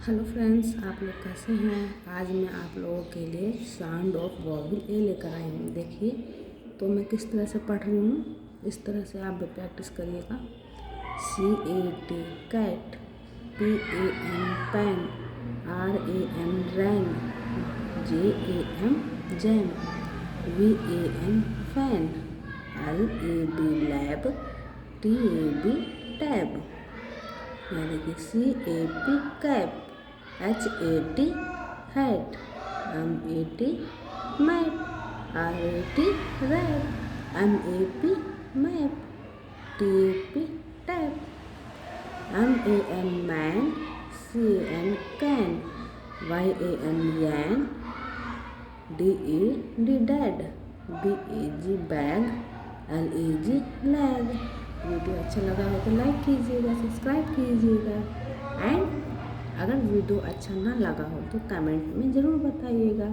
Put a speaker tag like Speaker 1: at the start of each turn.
Speaker 1: Hello friends, आप लोग कैसे हैं। आज मैं आप लोगों के लिए साउंड ऑफ वॉवेल ए लेकर आई हूँ। देखिए तो मैं किस तरह से पढ़ रही हूँ, इस तरह से आप भी प्रैक्टिस करिएगा। CAT cat, PAN pan, RAM ran, JAM jam, VAN fan, LAB lab, TAB tab. यहाँ देखिए CAP cap, HAT hat, MAT map, RAT rat, MAP map, TAP tap, MAN man, CAN can, YAN यान, DAD dad, BAG bag, LAG lag. Video अच्छा लगा हो तो like कीजिएगा, subscribe कीजिएगा and अगर वीडियो अच्छा ना लगा हो तो कमेंट में ज़रूर बताइएगा।